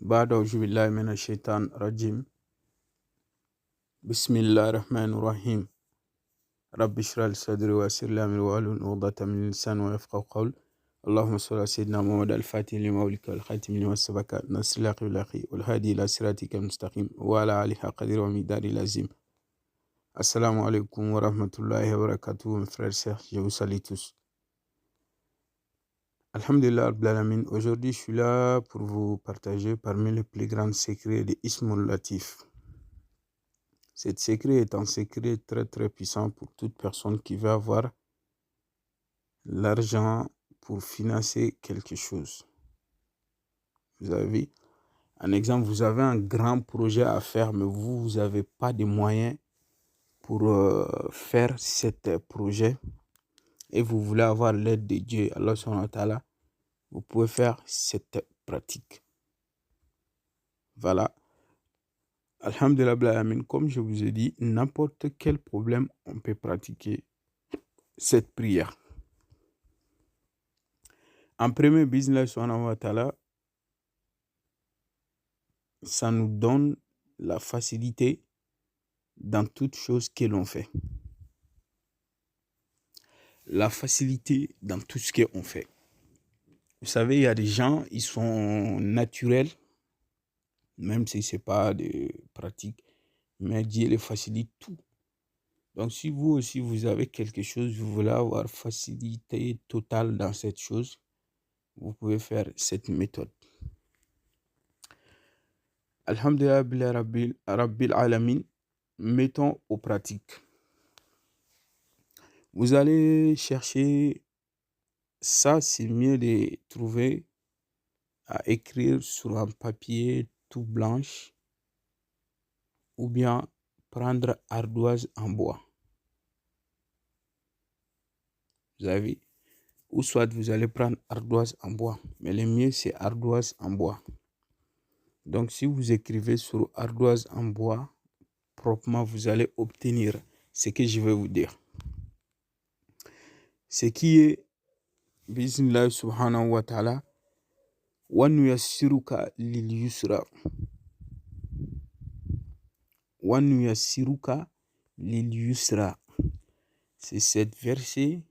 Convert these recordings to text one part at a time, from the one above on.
بعد أعوذ بالله من الشيطان الرجيم. بسم الله الرحمن الرحيم. رب اشرح لي صدري ويسر لي أمري واحلل عقدة من لساني ويفقهوا قولي. اللهم صل على سيدنا محمد الفاتح لما أغلق والخاتم لما سبق ناصر الحق بالحق والهادي إلى صراطك المستقيم وعلى آله حق قدره ومقداره العظيم. Assalamu alaikum wa rahmatullahi wa barakatuh, mes frères et sœurs, je vous salue tous. Alhamdulillah Rabbil Alamin. Aujourd'hui, je suis là pour vous partager parmi les plus grands secrets de Ismul Latif. Cet secret est un secret très très puissant pour toute personne qui veut avoir l'argent pour financer quelque chose. Vous avez un exemple, vous avez un grand projet à faire, mais vous n'avez pas de moyens pour faire cet projet et vous voulez avoir l'aide de Dieu, Allah subhanahu wa ta'ala, vous pouvez faire cette pratique. Voilà. Alhamdulillah, comme je vous ai dit, n'importe quel problème, on peut pratiquer cette prière. En premier, business, ça nous donne la facilité dans toute chose que l'on fait. La facilité dans tout ce qu'on fait. Vous savez, il y a des gens, ils sont naturels, même si ce n'est pas de pratique, mais Dieu les facilite tout. Donc, si vous aussi, vous avez quelque chose, vous voulez avoir facilité totale dans cette chose, vous pouvez faire cette méthode. Alhamdulillah Rabbil Alamin, mettons aux pratiques. Vous allez chercher, ça c'est mieux de trouver à écrire sur un papier tout blanche ou bien prendre ardoise en bois. Vous avez, ou soit vous allez prendre ardoise en bois, mais le mieux c'est ardoise en bois. Donc si vous écrivez sur ardoise en bois, proprement vous allez obtenir ce que je vais vous dire. Ce qui est Bismillah subhanahu wa ta'ala, wa nuyassiruka lil yusra. Wa nuyassiruka lil yusra. C'est cette verset,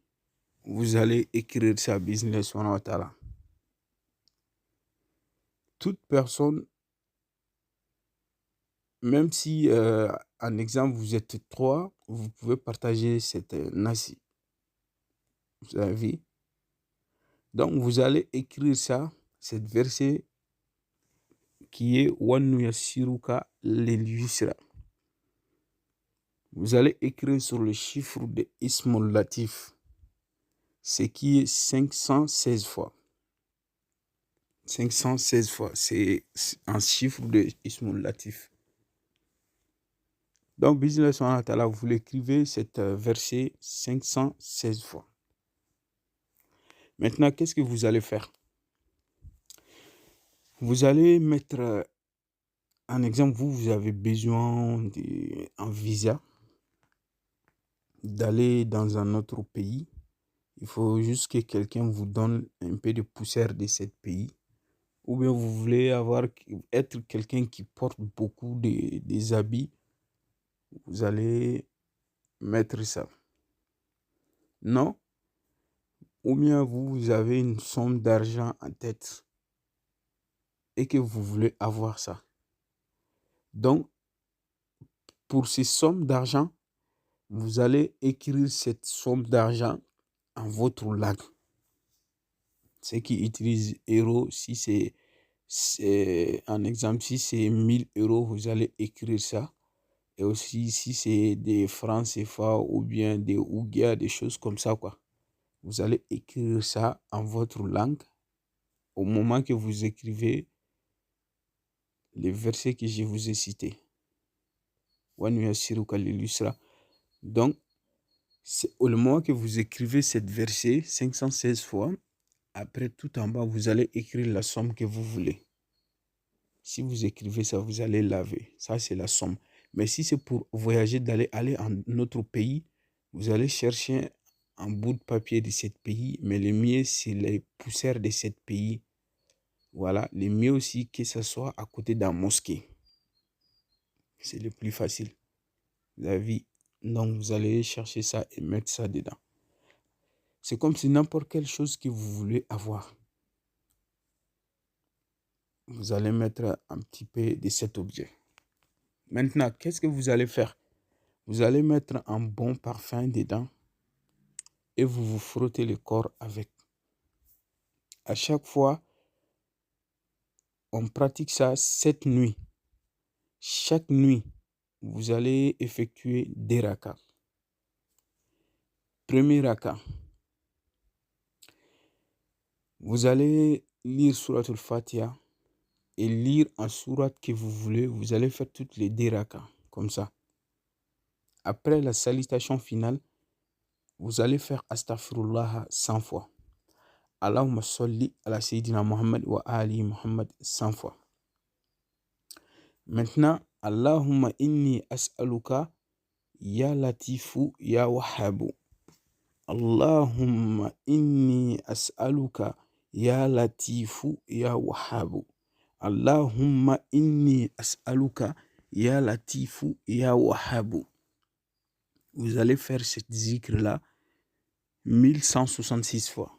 vous allez écrire ça, Bismillah subhanahu wa ta'ala. Toute personne, même si, en exemple, vous êtes 3, vous pouvez partager cette nasi. Vous avez vu? Donc, vous allez écrire ça, cette verset qui est wa nuyassiruka lil yusra. Vous allez écrire sur le chiffre de Ismul Latif, ce qui est 516 fois. 516 fois, c'est un chiffre de Ismul Latif. Donc, Bismillah subhanahu wa ta'ala, vous l'écrivez cette verset 516 fois. Maintenant, qu'est-ce que vous allez faire? Vous allez mettre un exemple, vous avez besoin d'un visa, d'aller dans un autre pays. Il faut juste que quelqu'un vous donne un peu de poussière de ce pays. Ou bien vous voulez être quelqu'un qui porte beaucoup des habits. Vous allez mettre ça. Non? Ou bien vous avez une somme d'argent en tête et que vous voulez avoir ça. Donc, pour ces sommes d'argent, vous allez écrire cette somme d'argent en votre langue. Ceux qui utilisent euros, si c'est un exemple, si c'est 1000 euros, vous allez écrire ça. Et aussi, si c'est des francs CFA ou bien des ouguias, des choses comme ça, quoi. Vous allez écrire ça en votre langue. Au moment que vous écrivez les versets que je vous ai cités. Donc, c'est au moment que vous écrivez cette verset 516 fois, après tout en bas, vous allez écrire la somme que vous voulez. Si vous écrivez ça, vous allez laver. Ça, c'est la somme. Mais si c'est pour voyager, aller en autre pays, vous allez chercher un bout de papier de ce pays, mais le mieux, c'est les poussières de ce pays. Voilà, le mieux aussi que ce soit à côté d'un mosquée. C'est le plus facile. Vous avez vu? Donc, vous allez chercher ça et mettre ça dedans. C'est comme si n'importe quelle chose que vous voulez avoir. Vous allez mettre un petit peu de cet objet. Maintenant, qu'est-ce que vous allez faire? Vous allez mettre un bon parfum dedans et vous vous frottez le corps avec. À chaque fois, on pratique ça 7 nuits. Chaque nuit, vous allez effectuer des rakas. Premier raka, vous allez lire Surat al-Fatiha et lire un surat que vous voulez. Vous allez faire toutes les 10 rakas, comme ça. Après la salutation finale, vous allez faire Astaghfirullah 100 fois. Allahumma salli ala Sayyidina Muhammad wa ali Muhammad 100 fois. Maintenant, Allahumma inni as'aluka ya latifu ya wahabu. Allahumma inni as'aluka ya latifu ya wahabu. Allahumma inni as'aluka ya latifu ya wahabu. Vous allez faire cette zikr-là 1166 fois.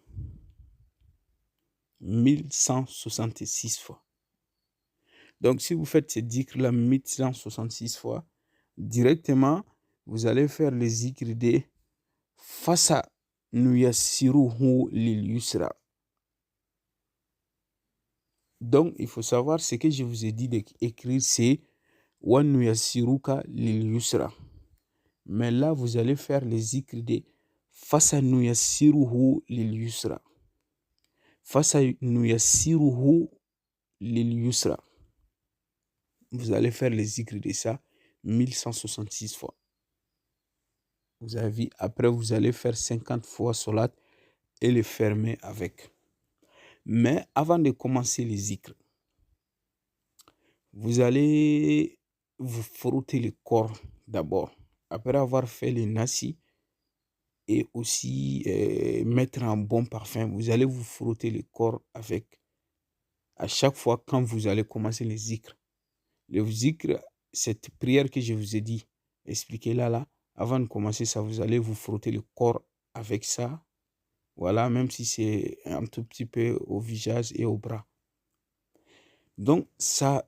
1166 fois. Donc, si vous faites cette zikr-là 1166 fois, directement, vous allez faire les zikr de Fasa nuyassiruhu lil yusra. Donc, il faut savoir ce que je vous ai dit d'écrire, c'est Wa nuyassiruka lil yusra. Mais là, vous allez faire les zikr de Fasa nuyassiruhu lil yusra. Fasa nuyassiruhu lil yusra. Vous allez faire les zikr de ça 1166 fois. Vous avez vu, après vous allez faire 50 fois salat et le fermer avec. Mais avant de commencer les zikr, vous allez vous frotter le corps d'abord. Après avoir fait les nasi et aussi mettre un bon parfum, vous allez vous frotter le corps avec. À chaque fois quand vous allez commencer les zikr. Le zikr, cette prière que je vous ai dit, expliquez-la là. Avant de commencer ça, vous allez vous frotter le corps avec ça. Voilà, même si c'est un tout petit peu au visage et au bras. Donc, ça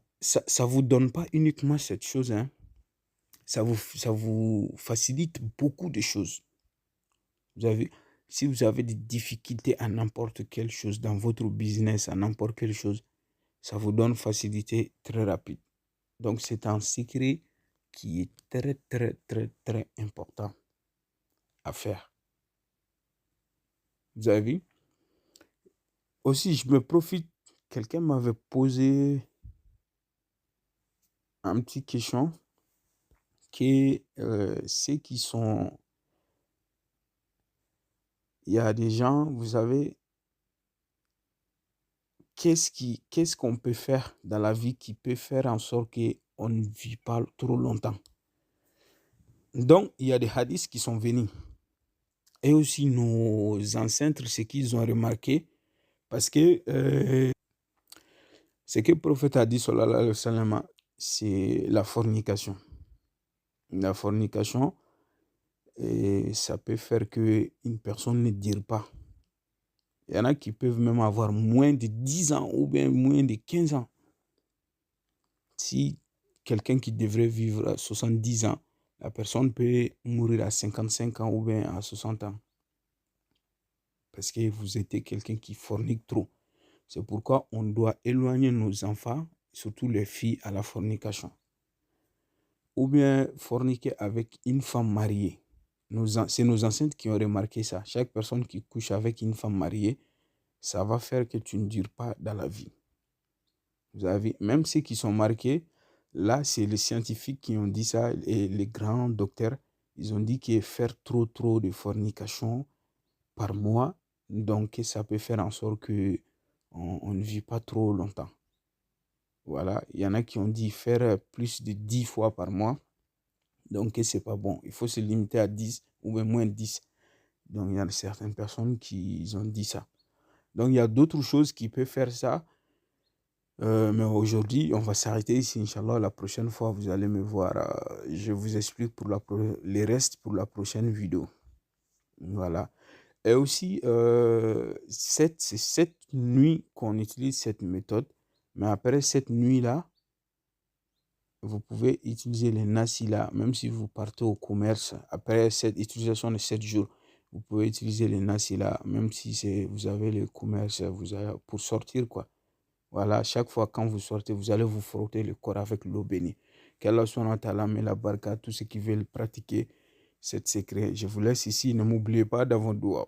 vous donne pas uniquement cette chose, hein. Ça vous facilite beaucoup de choses. Si vous avez des difficultés à n'importe quelle chose dans votre business, à n'importe quelle chose, ça vous donne facilité très rapide. Donc, c'est un secret qui est très, très, très, très important à faire. Vous avez vu? Aussi, je me profite, quelqu'un m'avait posé un petit question que ceux qui sont... Il y a des gens, vous savez, qu'est-ce qu'on peut faire dans la vie qui peut faire en sorte qu'on ne vit pas trop longtemps. Donc, il y a des hadiths qui sont venus. Et aussi nos ancêtres, ce qu'ils ont remarqué, parce que ce que le prophète a dit, sallallahu alayhi wa sallam, c'est la fornication. La fornication, et ça peut faire qu'une personne ne dure pas. Il y en a qui peuvent même avoir moins de 10 ans ou bien moins de 15 ans. Si quelqu'un qui devrait vivre à 70 ans, la personne peut mourir à 55 ans ou bien à 60 ans. Parce que vous êtes quelqu'un qui fornique trop. C'est pourquoi on doit éloigner nos enfants, surtout les filles, à la fornication. Ou bien forniquer avec une femme mariée. C'est nos ancêtres qui ont remarqué ça. Chaque personne qui couche avec une femme mariée, ça va faire que tu ne dures pas dans la vie. Vous avez, même ceux qui sont marqués, là, c'est les scientifiques qui ont dit ça, et les grands docteurs, ils ont dit que faire trop de fornication par mois, donc ça peut faire en sorte que on ne vit pas trop longtemps. Voilà, il y en a qui ont dit faire plus de 10 fois par mois, donc c'est pas bon. Il faut se limiter à 10 ou même moins de 10. Donc il y a certaines personnes qui ont dit ça. Donc il y a d'autres choses qui peuvent faire ça. Mais aujourd'hui, on va s'arrêter ici, Inch'Allah. La prochaine fois, vous allez me voir. Je vous explique pour les restes pour la prochaine vidéo. Voilà. Et aussi, c'est cette nuit qu'on utilise cette méthode. Mais après cette nuit-là, vous pouvez utiliser les NACILA, même si vous partez au commerce. Après cette utilisation de 7 jours, vous pouvez utiliser les NACILA, même si vous avez le commerce pour sortir, quoi. Voilà, chaque fois quand vous sortez, vous allez vous frotter le corps avec l'eau bénie. Qu'Allah soit ta'ala met la baraka, tous ceux qui veulent pratiquer cette secret. Je vous laisse ici, ne m'oubliez pas d'avoir doigt.